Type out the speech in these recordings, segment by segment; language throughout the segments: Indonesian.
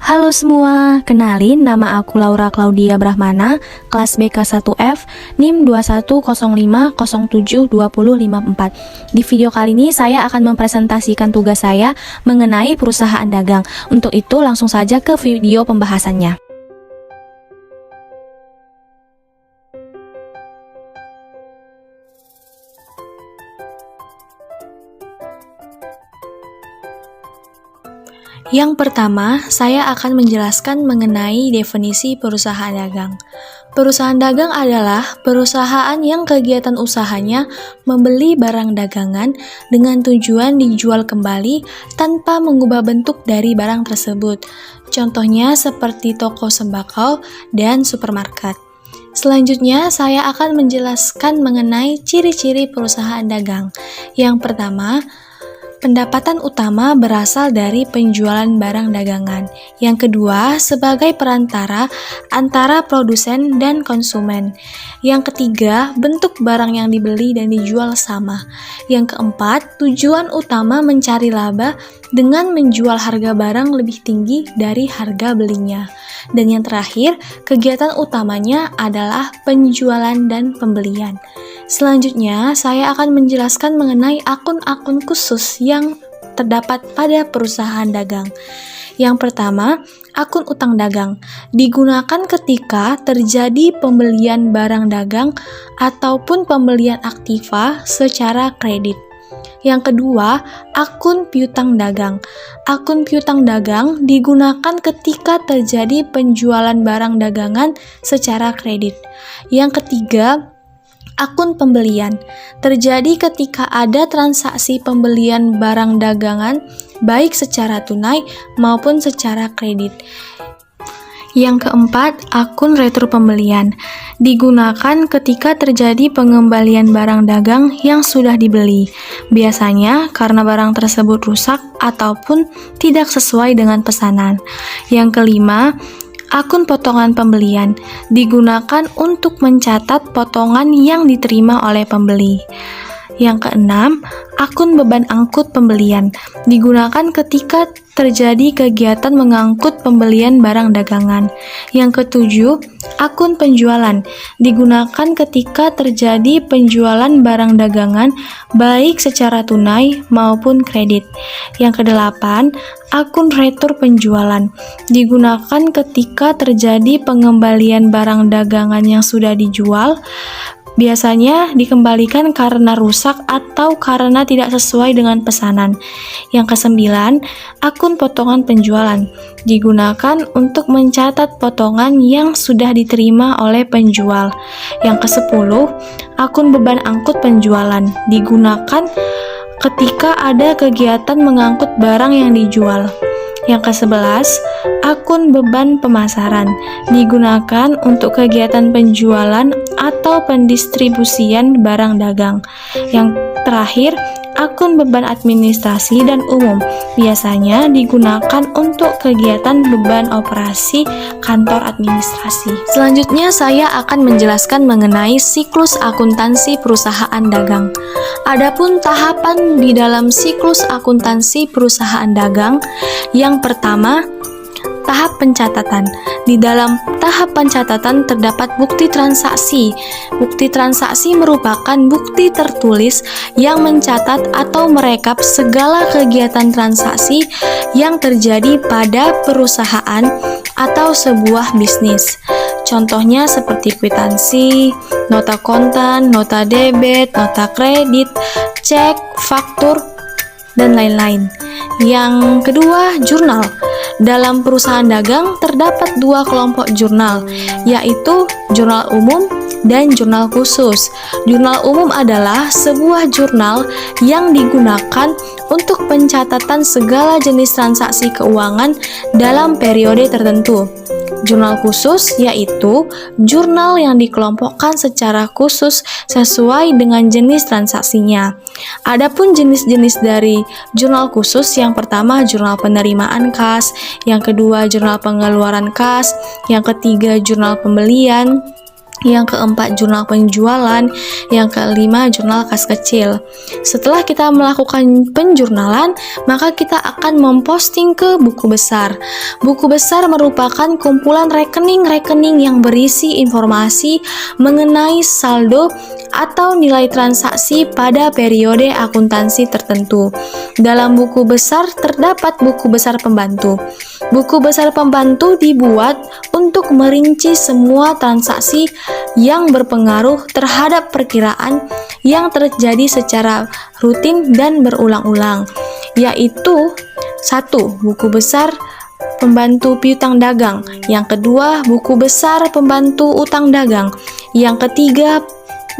Halo semua, kenalin nama aku Laura Claudia Brahmana, kelas BK1F, NIM 2105072054. Di video kali ini saya akan mempresentasikan tugas saya mengenai perusahaan dagang. Untuk itu langsung saja ke video pembahasannya. Yang pertama, saya akan menjelaskan mengenai definisi perusahaan dagang. Perusahaan dagang adalah perusahaan yang kegiatan usahanya membeli barang dagangan dengan tujuan dijual kembali tanpa mengubah bentuk dari barang tersebut. Contohnya seperti toko sembako dan supermarket. Selanjutnya, saya akan menjelaskan mengenai ciri-ciri perusahaan dagang. Yang pertama, pendapatan utama berasal dari penjualan barang dagangan. Yang kedua, sebagai perantara antara produsen dan konsumen. Yang ketiga, bentuk barang yang dibeli dan dijual sama. Yang keempat, tujuan utama mencari laba dengan menjual harga barang lebih tinggi dari harga belinya. Dan yang terakhir, kegiatan utamanya adalah penjualan dan pembelian. Selanjutnya, saya akan menjelaskan mengenai akun-akun khusus yang terdapat pada perusahaan dagang. Yang pertama, akun utang dagang digunakan ketika terjadi pembelian barang dagang ataupun pembelian aktiva secara kredit. Yang kedua, akun piutang dagang. Akun piutang dagang digunakan ketika terjadi penjualan barang dagangan secara kredit. Yang ketiga, akun pembelian terjadi ketika ada transaksi pembelian barang dagangan baik secara tunai maupun secara kredit. Yang keempat, akun retur pembelian digunakan ketika terjadi pengembalian barang dagang yang sudah dibeli, biasanya karena barang tersebut rusak ataupun tidak sesuai dengan pesanan. Yang kelima, akun potongan pembelian digunakan untuk mencatat potongan yang diterima oleh pembeli. Yang keenam, akun beban angkut pembelian digunakan ketika terjadi kegiatan mengangkut pembelian barang dagangan. Yang ketujuh, akun penjualan digunakan ketika terjadi penjualan barang dagangan baik secara tunai maupun kredit. Yang kedelapan, akun retur penjualan digunakan ketika terjadi pengembalian barang dagangan yang sudah dijual, biasanya dikembalikan karena rusak atau karena tidak sesuai dengan pesanan. Yang kesembilan, akun potongan penjualan digunakan untuk mencatat potongan yang sudah diterima oleh penjual. Yang kesepuluh, akun beban angkut penjualan digunakan ketika ada kegiatan mengangkut barang yang dijual. Yang ke-11, akun beban pemasaran digunakan untuk kegiatan penjualan atau pendistribusian barang dagang. Yang terakhir, akun beban administrasi dan umum biasanya digunakan untuk kegiatan beban operasi kantor administrasi. Selanjutnya saya akan menjelaskan mengenai siklus akuntansi perusahaan dagang. Adapun tahapan di dalam siklus akuntansi perusahaan dagang, yang pertama, tahap pencatatan. Di dalam tahap pencatatan terdapat bukti transaksi. Bukti transaksi merupakan bukti tertulis yang mencatat atau merekap segala kegiatan transaksi yang terjadi pada perusahaan atau sebuah bisnis. Contohnya seperti kwitansi, nota kontan, nota debit, nota kredit, cek, faktur, dan lain-lain. Yang kedua, jurnal. Dalam perusahaan dagang terdapat dua kelompok jurnal, yaitu jurnal umum dan jurnal khusus. Jurnal umum adalah sebuah jurnal yang digunakan untuk pencatatan segala jenis transaksi keuangan dalam periode tertentu. Jurnal khusus yaitu jurnal yang dikelompokkan secara khusus sesuai dengan jenis transaksinya. Adapun jenis-jenis dari jurnal khusus, yang pertama jurnal penerimaan kas, yang kedua jurnal pengeluaran kas, yang ketiga jurnal pembelian, Yang keempat, jurnal penjualan. Yang kelima, jurnal kas kecil. Setelah kita melakukan penjurnalan, maka kita akan memposting ke buku besar. Buku besar merupakan kumpulan rekening-rekening yang berisi informasi mengenai saldo atau nilai transaksi pada periode akuntansi tertentu. Dalam buku besar terdapat buku besar pembantu. Buku besar pembantu dibuat untuk merinci semua transaksi yang berpengaruh terhadap perkiraan yang terjadi secara rutin dan berulang-ulang, yaitu 1. Buku besar pembantu piutang dagang. Yang kedua, buku besar pembantu utang dagang. Yang ketiga,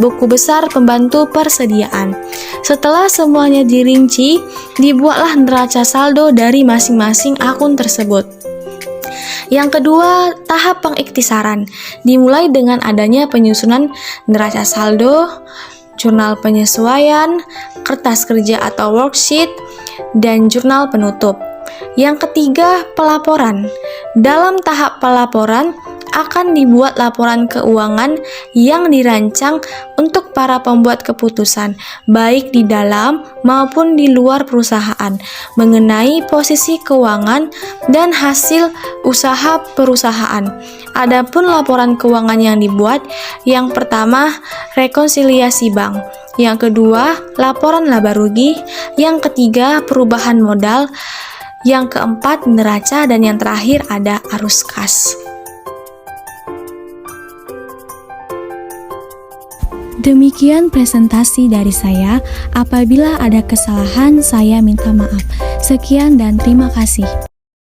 buku besar pembantu persediaan. Setelah semuanya dirinci, dibuatlah neraca saldo dari masing-masing akun tersebut. Yang kedua, tahap pengiktisaran. Dimulai dengan adanya penyusunan neraca saldo, jurnal penyesuaian, kertas kerja atau worksheet, dan jurnal penutup. Yang ketiga, pelaporan. Dalam tahap pelaporan, akan dibuat laporan keuangan yang dirancang untuk para pembuat keputusan, baik di dalam maupun di luar perusahaan, mengenai posisi keuangan dan hasil usaha perusahaan. Adapun laporan keuangan yang dibuat, yang pertama, rekonsiliasi bank. Yang kedua, laporan laba rugi. Yang ketiga, perubahan modal. Yang keempat, neraca. Dan yang terakhir ada arus kas. Demikian presentasi dari saya. Apabila ada kesalahan, saya minta maaf. Sekian dan terima kasih.